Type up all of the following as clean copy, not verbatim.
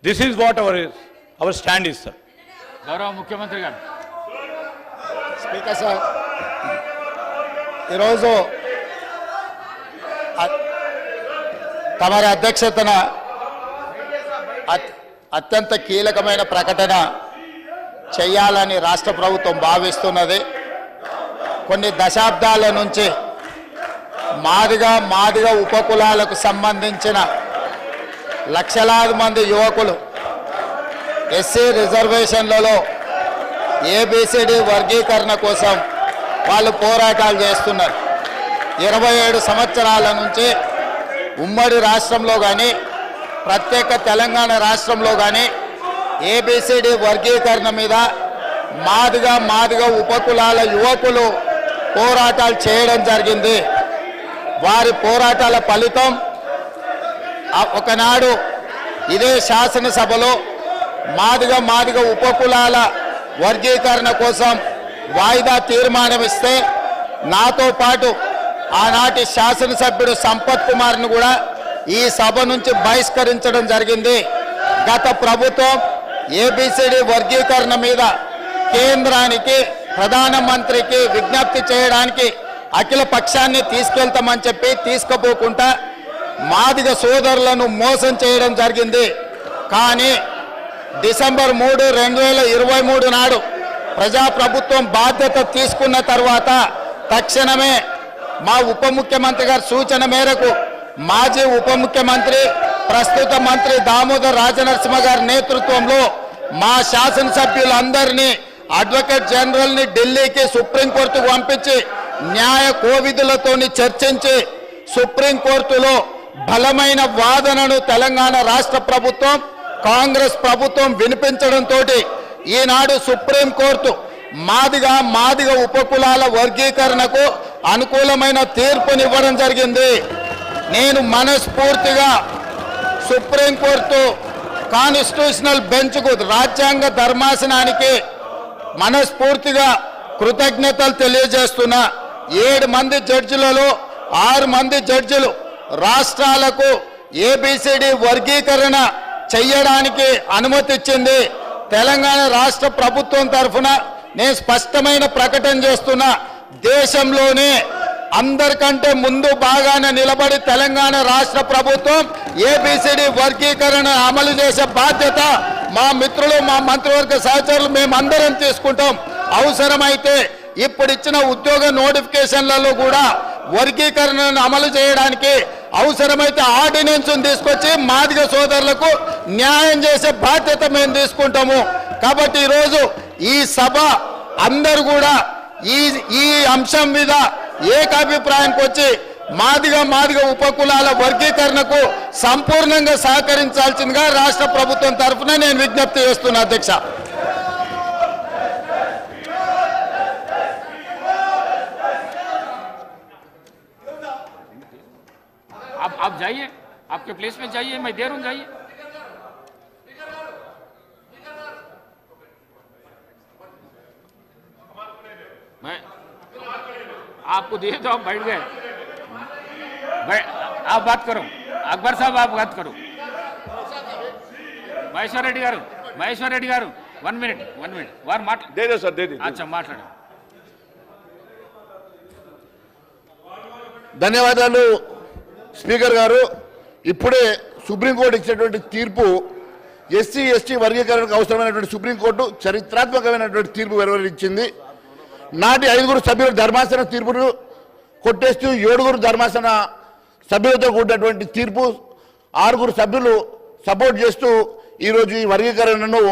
This is what our stand is, sir. గౌరవ ముఖ్యమంత్రి గారు. స్పీకర్ సార్, ఈరోజు తమరి అధ్యక్షతన అత్యంత కీలకమైన ప్రకటన చేయాలని రాష్ట్ర ప్రభుత్వం భావిస్తున్నది. కొన్ని దశాబ్దాల నుంచి మాదిగ ఉపకులాలకు సంబంధించిన లక్షలాది మంది యువకులు ఎస్సీ రిజర్వేషన్లలో ఏబిసిడి వర్గీకరణ కోసం వాళ్ళు పోరాటాలు చేస్తున్నారు. 27 సంవత్సరాల నుంచి ఉమ్మడి రాష్ట్రంలో కానీ ప్రత్యేక తెలంగాణ రాష్ట్రంలో కానీ ఏబిసిడి వర్గీకరణ మీద మాదిగ ఉపకులాల యువకులు పోరాటాలు చేయడం జరిగింది. వారి పోరాటాల ఫలితం ఒకనాడు ఇదే శాసనసభలో మాదిగ ఉపకులాల వర్గీకరణ కోసం వాయిదా తీర్మానం ఇస్తే నాతో పాటు ఆనాటి శాసనసభ్యుడు సంపత్ కుమార్ను కూడా ఈ సభ నుంచి బహిష్కరించడం జరిగింది. గత ప్రభుత్వం ఏబిసిడి వర్గీకరణ మీద కేంద్రానికి ప్రధానమంత్రికి విజ్ఞప్తి చేయడానికి అఖిల పక్షాన్ని తీసుకెళ్తామని చెప్పి తీసుకుపోకుండా మాదిగ సోదరులను మోసం చేయడం జరిగింది. కానీ డిసెంబర్ 3, 2023 నాడు ప్రజాప్రభుత్వం బాధ్యత తీసుకున్న తర్వాత తక్షణమే మా ఉప ముఖ్యమంత్రి గారి సూచన మేరకు మాజీ ఉప ముఖ్యమంత్రి ప్రస్తుత మంత్రి దామోదర్ రాజనరసింహ గారి నేతృత్వంలో మా శాసనసభ్యులందరినీ అడ్వకేట్ జనరల్ని ఢిల్లీకి సుప్రీంకోర్టుకు పంపించి న్యాయ కోవిధులతో చర్చించి సుప్రీంకోర్టులో బలమైన వాదనను తెలంగాణ రాష్ట్ర ప్రభుత్వం కాంగ్రెస్ ప్రభుత్వం వినిపించడంతో ఈనాడు సుప్రీంకోర్టు మాదిగ ఉపకులాల వర్గీకరణకు అనుకూలమైన తీర్పునివ్వడం జరిగింది. నేను మనస్ఫూర్తిగా సుప్రీంకోర్టు కాన్స్టిట్యూషనల్ బెంచ్కు రాజ్యాంగ ధర్మాసనానికి మనస్ఫూర్తిగా కృతజ్ఞతలు తెలియజేస్తున్నా. 7 మంది జడ్జిలలో 6 మంది జడ్జిలు రాష్ట్రాలకు ఏబిసిడి వర్గీకరణ చెయ్యడానికి అనుమతి ఇచ్చింది. తెలంగాణ రాష్ట్ర ప్రభుత్వం తరఫున నేను స్పష్టమైన ప్రకటన చేస్తున్నా. దేశంలోనే అందరికంటే ముందు బాగానే నిలబడి తెలంగాణ రాష్ట్ర ప్రభుత్వం ఏబిసిడి వర్గీకరణ అమలు చేసే బాధ్యత మా మిత్రులు మా మంత్రివర్గ సహచరులు మేమందరం తీసుకుంటాం. అవసరమైతే ఇప్పుడు ఇచ్చిన ఉద్యోగ నోటిఫికేషన్లలో కూడా వర్గీకరణను అమలు చేయడానికి అవసరమైతే ఆర్డినెన్స్ తీసుకొచ్చి మాదిగ సోదరులకు న్యాయం చేసే బాధ్యత మేము తీసుకుంటాము. కాబట్టి ఈరోజు ఈ సభ అందరూ కూడా ఈ అంశం మీద ఏకాభిప్రాయానికి వచ్చి మాదిగ ఉపకులాల వర్గీకరణకు సంపూర్ణంగా సహకరించాల్సిందిగా రాష్ట్ర ప్రభుత్వం తరఫున నేను విజ్ఞప్తి చేస్తున్నా. అధ్యక్ష, आप जाइए, आपके प्लेस में जाइए, मैं दे रहा हूं, जाइए. मैं आपको दिए तो आप बैठ गए. आप बात करो, अकबर साहब आप बात करो. महेश्वर रेड्डी गारू 1 मिनट वार माट दे दो सर, दे दे. अच्छा మాట్లాడు. ధన్యవాదాలు స్పీకర్ గారు. ఇప్పుడే సుప్రీంకోర్టు ఇచ్చినటువంటి తీర్పు ఎస్సీ ఎస్టీ వర్గీకరణకు అవసరమైనటువంటి సుప్రీంకోర్టు చరిత్రాత్మకమైనటువంటి తీర్పు వెలువరించింది. నాటి 5 సభ్యుల ధర్మాసన తీర్పును కొట్టేస్తూ 7 ధర్మాసన సభ్యులతో కూడినటువంటి తీర్పు 6 సభ్యులు సపోర్ట్ చేస్తూ ఈరోజు ఈ వర్గీకరణను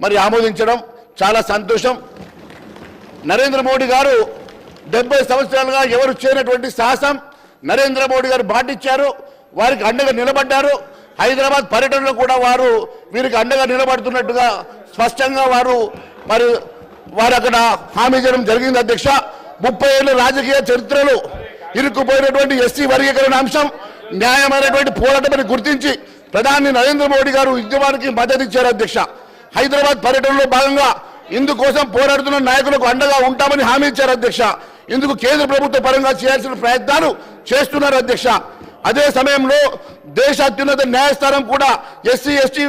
మరి ఆమోదించడం చాలా సంతోషం. నరేంద్ర మోడీ గారు 70 సంవత్సరాలుగా ఎవరు చేయనటువంటి సాహసం నరేంద్ర మోడీ గారు పాటించారు. వారికి అండగా నిలబడ్డారు. హైదరాబాద్ పర్యటనలో కూడా వారు వీరికి అండగా నిలబడుతున్నట్టుగా స్పష్టంగా వారు అక్కడ హామీ చేయడం జరిగింది. అధ్యక్ష, 30 ఏళ్ళ రాజకీయ చరిత్రలో ఇరుక్కుపోయినటువంటి ఎస్సీ వర్గీకరణ అంశం న్యాయమైనటువంటి పోరాటమని గుర్తించి ప్రధాని నరేంద్ర మోడీ గారు ఉద్యమానికి మద్దతు ఇచ్చారు. అధ్యక్ష, హైదరాబాద్ పర్యటనలో భాగంగా ఇందుకోసం పోరాడుతున్న నాయకులకు అండగా ఉంటామని హామీ ఇచ్చారు. అధ్యక్ష, ఇందుకు కేంద్ర ప్రభుత్వ పరంగా చేయాల్సిన ప్రయత్నాలు చేస్తున్నారు. అధ్యక్ష, అదే సమయంలో దేశ అత్యున్నత న్యాయస్థానం కూడా ఎస్సీ ఎస్టీ